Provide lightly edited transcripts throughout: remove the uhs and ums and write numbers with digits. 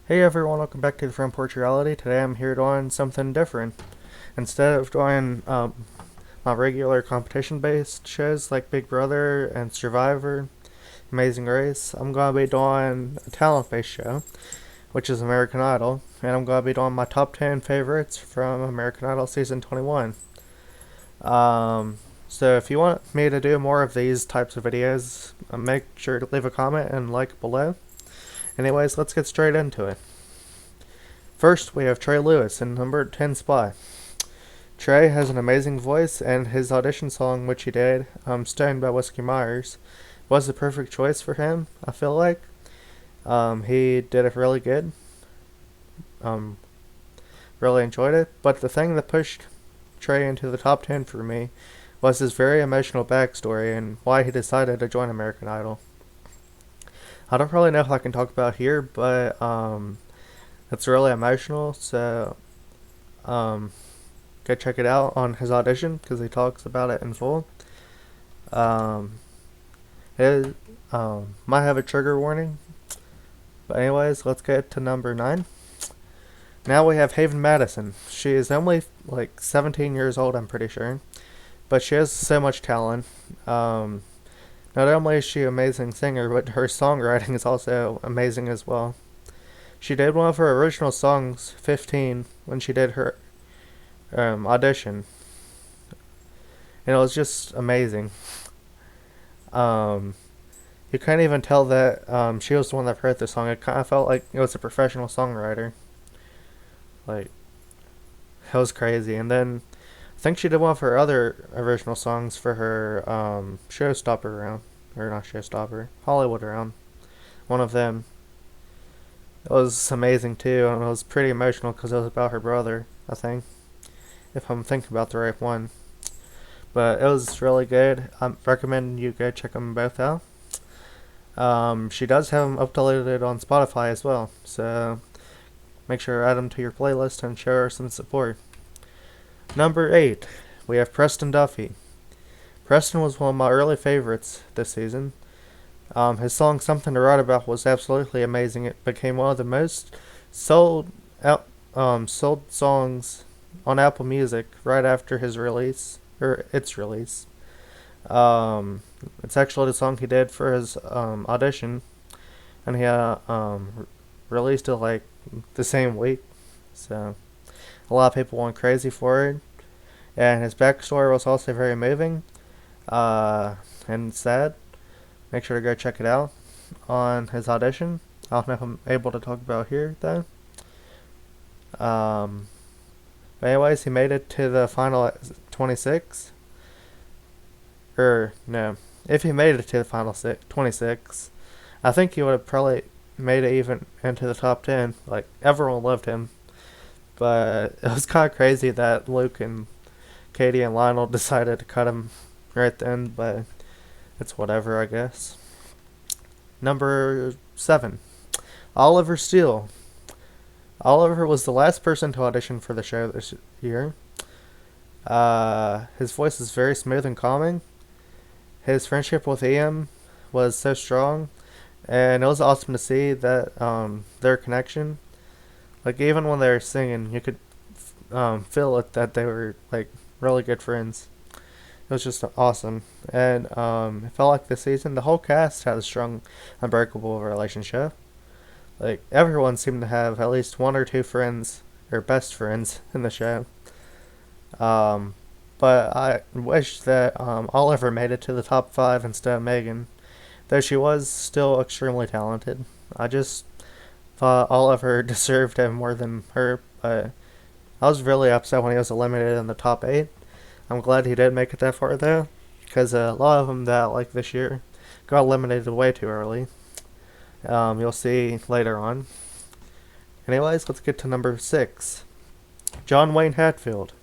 Hey everyone, welcome back to the Front Porch Reality. Today I'm here doing something different. Instead of doing my regular competition-based shows like Big Brother and Survivor, Amazing Race, I'm going to be doing a talent-based show, which is American Idol, and I'm going to be doing my top 10 favorites from American Idol Season 21. Um, so if you want me to do more of these types of videos, make sure to leave a comment and like below. Anyways, let's get straight into it. First, we have Trey Lewis in number 10 spot. Trey has an amazing voice, and his audition song, which he did, Stoned by Whiskey Myers, was the perfect choice for him, I feel like. He did it really good. Um, really enjoyed it. But the thing that pushed Trey into the top 10 for me was his very emotional backstory and why he decided to join American Idol. I don't really know if I can talk about here, but it's really emotional, so um, go check it out on his audition because he talks about it in full. Um, it might have a trigger warning, but anyways, let's get to number 9. Now we have Haven Madison. She is only like 17 years old, I'm pretty sure, but she has so much talent. Not only is she an amazing singer, but her songwriting is also amazing as well. She did one of her original songs, 15, when she did her audition, and it was just amazing. Um, you can't even tell that she was the one that wrote the song. It kind of felt like it was a professional songwriter. Like, it was crazy. And then I think she did one of her other original songs for her Showstopper round. Or not Showstopper, Hollywood round. One of them. It was amazing too, and it was pretty emotional because it was about her brother, I think. If I'm thinking about the right one. But it was really good. I recommend you go check them both out. She does have them uploaded on Spotify as well, so make sure to add them to your playlist and show her some support. Number 8, we have Preston Duffy. Preston was one of my early favorites this season. His song "Something to Write About" was absolutely amazing. It became one of the most sold sold songs on Apple Music right after his release or its release. It's actually the song he did for his audition, and he released it like the same week. So a lot of people went crazy for it, and his backstory was also very moving and sad. Make sure to go check it out on his audition. I don't know if I'm able to talk about here though. Um, but anyways, he made it to the final at 26. Or no, if he made it to the final 26, I think he would have probably made it even into the top 10. Like, everyone loved him, but it was kind of crazy that Luke and Katie and Lionel decided to cut him right then. But it's whatever, I guess. Number 7, Oliver Steele. Oliver was the last person to audition for the show this year. His voice is very smooth and calming. His friendship with Ian was so strong, and it was awesome to see that their connection. Like, even when they were singing, you could feel it that they were like really good friends. It was just awesome, and it felt like this season the whole cast had a strong, unbreakable relationship. Like, everyone seemed to have at least one or two friends or best friends in the show. Um, but I wish that Oliver made it to the top 5 instead of Megan, though she was still extremely talented. I just thought Oliver deserved him more than her, but I was really upset when he was eliminated in the top 8. I'm glad he did make it that far though, because a lot of them that like this year got eliminated way too early. You'll see later on. Anyways, let's get to number 6. John Wayne Hatfield.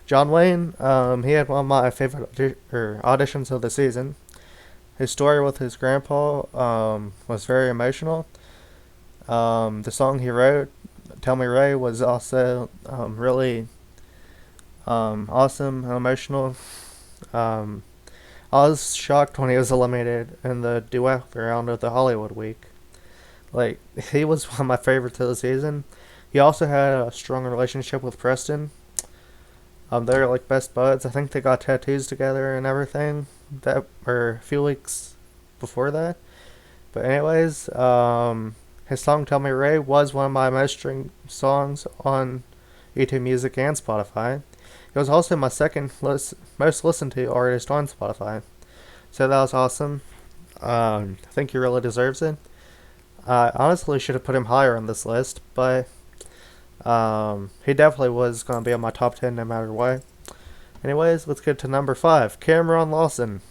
John Wayne, he had one of my favorite auditions of the season. His story with his grandpa was very emotional. The song he wrote, "Tell Me Ray," was also really awesome and emotional. Um, I was shocked when he was eliminated in the duet round of the Hollywood week. Like, he was one of my favorites of the season. He also had a strong relationship with Preston. They're like best buds. I think they got tattoos together and everything. That or a few weeks before that. But anyways, his song "Tell Me Ray" was one of my most streamed songs on YouTube Music and Spotify. It was also my most listened to artist on Spotify. So that was awesome. I think he really deserves it. I honestly should have put him higher on this list, but he definitely was going to be on my top 10 no matter what. Anyways, let's get to number 5, Cameron Lawson.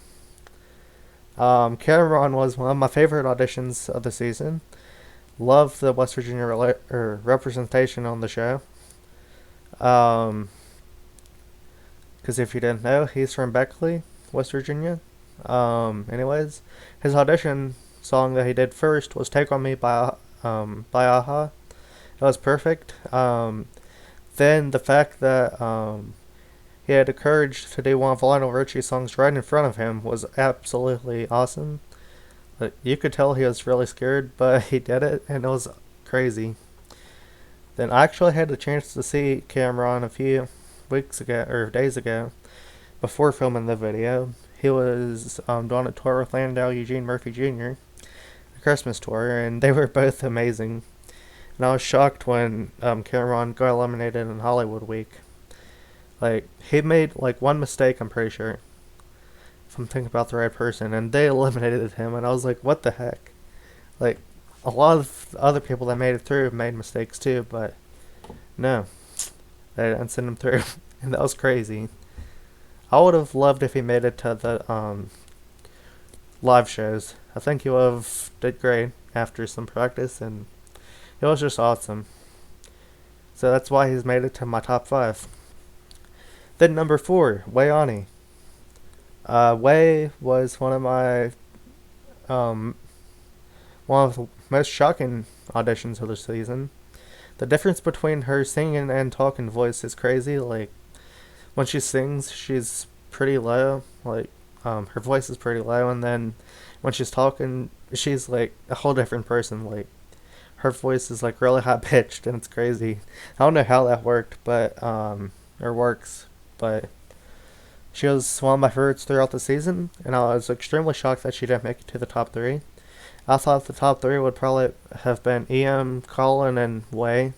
Cameron was one of my favorite auditions of the season. Love the West Virginia representation on the show. Because if you didn't know, he's from Beckley, West Virginia. Anyways, his audition song that he did first was "Take on Me" by Aha. It was perfect. Then the fact that he had the courage to do one of Lionel Richie's songs right in front of him was absolutely awesome. But you could tell he was really scared, but he did it, and it was crazy. Then I actually had the chance to see Cameron a few weeks ago, or days ago, before filming the video. He was doing a tour with Landau Eugene Murphy Jr., a Christmas tour, and they were both amazing. And I was shocked when Cameron got eliminated in Hollywood Week. Like, he made like one mistake, I'm pretty sure, if I'm thinking about the right person, and they eliminated him, and I was like, what the heck? Like, a lot of other people that made it through made mistakes too, but no, they didn't send him through, and that was crazy. I would have loved if he made it to the live shows. I think he would have did great after some practice, and it was just awesome. So that's why he's made it to my top 5. Then number 4, Wayani. Way was one of my one of the most shocking auditions of the season. The difference between her singing and talking voice is crazy. Like, when she sings, she's pretty low. Like, her voice is pretty low, and then when she's talking, she's like a whole different person. Like, her voice is like really high pitched, and it's crazy. I don't know how that worked, but or works, but she was one of my favorites throughout the season, and I was extremely shocked that she didn't make it to the top 3. I thought the top 3 would probably have been EM, Colin, and Way,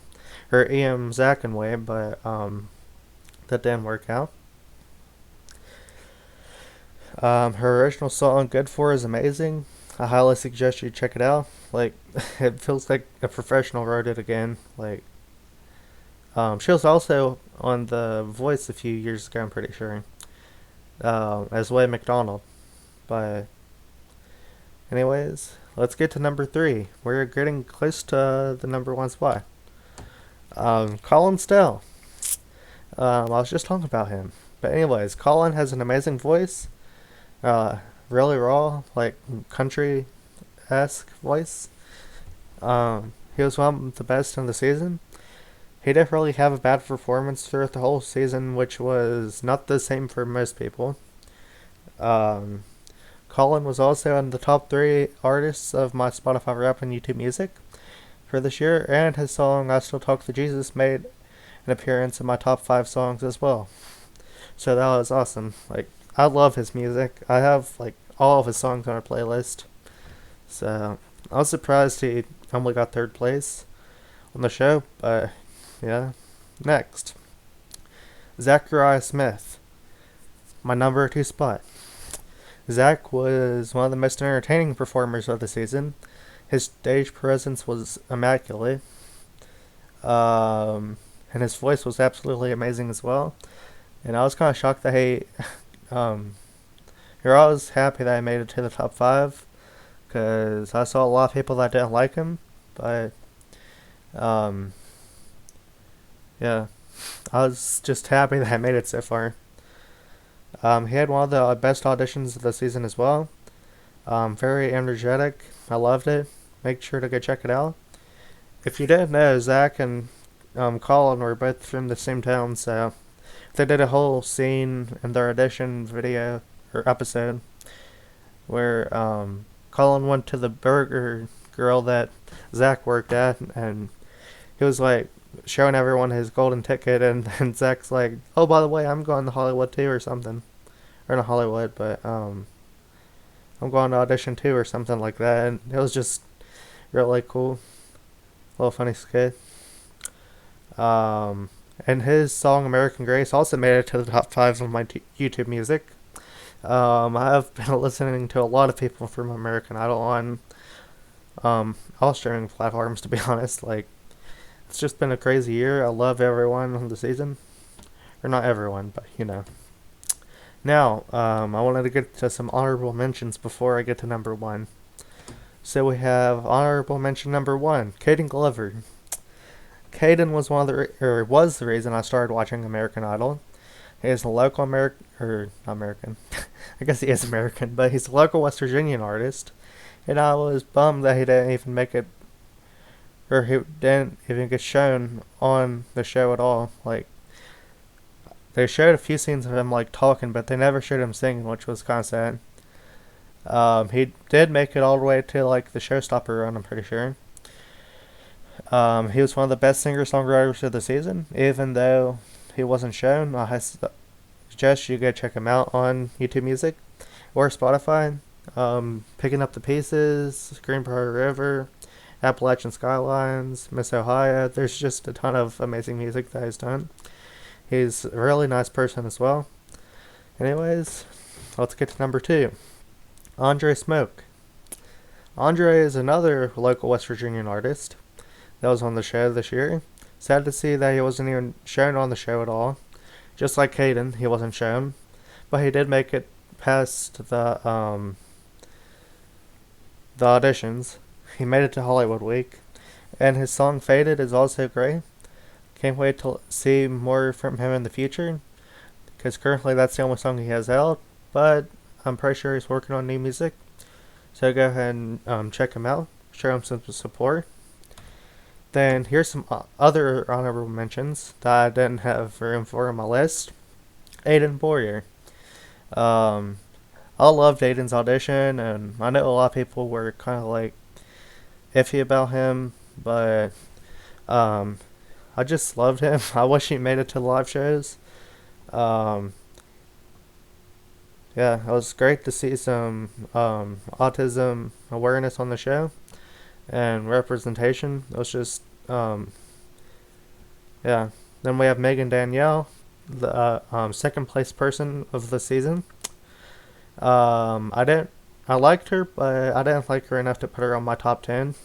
or EM, Zach, and Way, but that didn't work out. Her original song "Good For" is amazing. I highly suggest you check it out. Like, it feels like a professional wrote it again. Like, she was also on The Voice a few years ago, I'm pretty sure, as Way McDonald. But anyways, let's get to number 3. We're getting close to the number 1 spot. Colin Stell. I was just talking about him. But anyways, Colin has an amazing voice. Really raw, like country-esque voice. He was one of the best in the season. He didn't really have a bad performance throughout the whole season, which was not the same for most people. Colin was also in the top 3 artists of my Spotify Rap and YouTube Music for this year, and his song "I Still Talk to Jesus" made an appearance in my top 5 songs as well. So that was awesome. Like, I love his music. I have like all of his songs on our playlist. So I was surprised he only got 3rd place on the show, but yeah. Next, Zachariah Smith, my number 2 spot. Zach was one of the most entertaining performers of the season. His stage presence was immaculate. And his voice was absolutely amazing as well. And I was kind of shocked that he, I was happy that I made it to the top 5, because I saw a lot of people that didn't like him, but, yeah, I was just happy that I made it so far. He had one of the best auditions of the season as well. Very energetic. I loved it. Make sure to go check it out. If you didn't know, Zach and Colin were both from the same town, so they did a whole scene in their audition video or episode where Colin went to the burger girl that Zach worked at, and he was like showing everyone his golden ticket, and then Zach's like, "Oh, by the way, I'm going to Hollywood too, or something, or not Hollywood, but I'm going to audition too, or something like that." And it was just really cool, little funny skit. And his song "American Grace" also made it to the top five of my YouTube music. I've been listening to a lot of people from American Idol on all streaming platforms. To be honest, like it's just been a crazy year. I love everyone on the season, or not everyone, but you know. Now, I wanted to get to some honorable mentions before I get to number one. So we have honorable mention number one, Caden Glover. Caden was was the reason I started watching American Idol. He is a local American, or not American. I guess he is American, but he's a local West Virginian artist, and I was bummed that he didn't even make it, or he didn't even get shown on the show at all. Like they showed a few scenes of him like talking, but they never showed him singing, which was kind of sad. He did make it all the way to like the showstopper run, I'm pretty sure. He was one of the best singer-songwriters of the season, even though he wasn't shown. I suggest you go check him out on YouTube Music or Spotify. Picking Up the Pieces, Green Prairie River, Appalachian Skylines, Miss Ohio. There's just a ton of amazing music that he's done. He's a really nice person as well. Anyways, let's get to number two. Andre Smoke. Andre is another local West Virginian artist that was on the show this year. Sad to see that he wasn't even shown on the show at all. Just like Caden, he wasn't shown. But he did make it past the auditions. He made it to Hollywood Week. And his song Faded is also great. Can't wait to see more from him in the future, because currently that's the only song he has out, but I'm pretty sure he's working on new music. So go ahead and check him out, show him some support. Then here's some other honorable mentions that I didn't have room for on my list. Aiden Boyer. I loved Aiden's audition, and I know a lot of people were kind of like iffy about him, but I just loved him. I wish he made it to the live shows. Yeah, it was great to see some autism awareness on the show and representation. It was just, yeah. Then we have Megan Danielle, the second place person of the season. I liked her, but I didn't like her enough to put her on my top 10.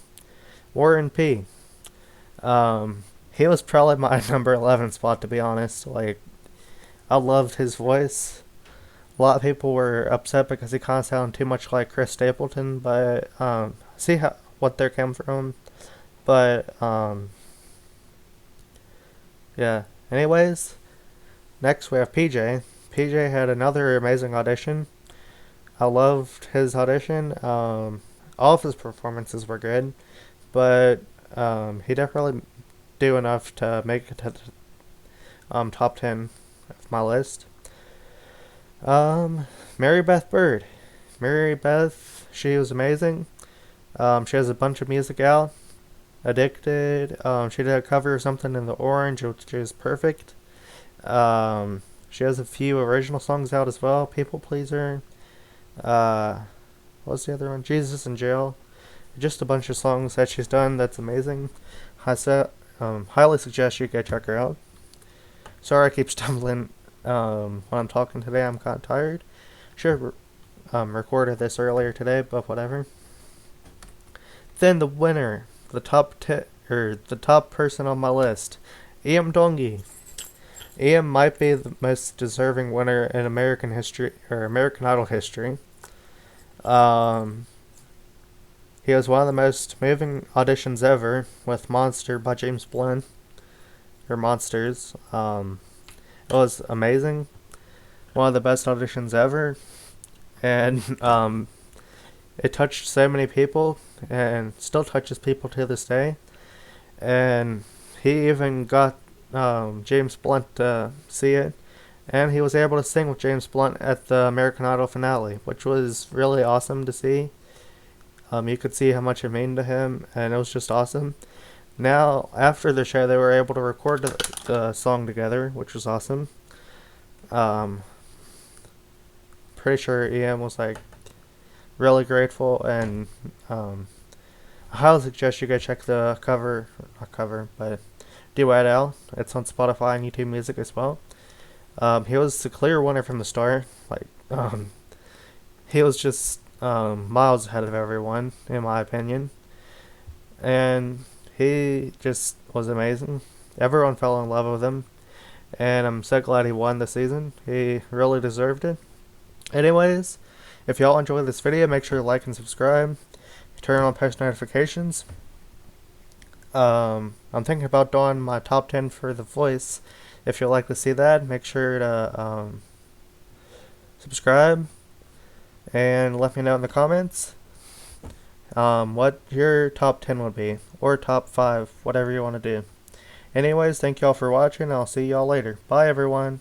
Warren P. He was probably my number 11 spot, to be honest. Like, I loved his voice. A lot of people were upset because he kind of sounded too much like Chris Stapleton, but see what they're coming from. But yeah. Anyways, next we have PJ. PJ had another amazing audition. I loved his audition. All of his performances were good, but he definitely do enough to make it to the top 10 of my list. Mary Beth Bird. Mary Beth, she was amazing. She has a bunch of music out. Addicted. She did a cover of something in the Orange, which is perfect. She has a few original songs out as well. People Pleaser. What's the other one? Jesus in Jail. Just a bunch of songs that she's done that's amazing. Highly suggest you go check her out. Sorry I keep stumbling when I'm talking today. I'm kind of tired. Should have recorded this earlier today, but whatever. Then the winner, the top person on my list, Iam Dongi. Iam might be the most deserving winner in American history, or American Idol history. He was one of the most moving auditions ever with Monster by James Blunt, or Monsters. It was amazing. One of the best auditions ever. And it touched so many people, and still touches people to this day. And he even got James Blunt to see it, and he was able to sing with James Blunt at the American Idol finale, which was really awesome to see. You could see how much it meant to him, and it was just awesome. Now, after the show, they were able to record the song together, which was awesome. Um, Pretty sure Ian was like really grateful, and I highly suggest you go check the cover, not cover, but Duet L. It's on Spotify and YouTube Music as well. He was the clear winner from the start. He was just miles ahead of everyone, in my opinion, and he just was amazing. Everyone fell in love with him, and I'm so glad he won the season. He really deserved it. Anyways, if y'all enjoyed this video, make sure to like and subscribe. Turn on post notifications. I'm thinking about doing my top 10 for The Voice. If you'd like to see that, make sure to subscribe and let me know in the comments what your top 10 would be, or top 5, whatever you want to do. Anyways, thank y'all for watching. I'll see y'all later. Bye, everyone.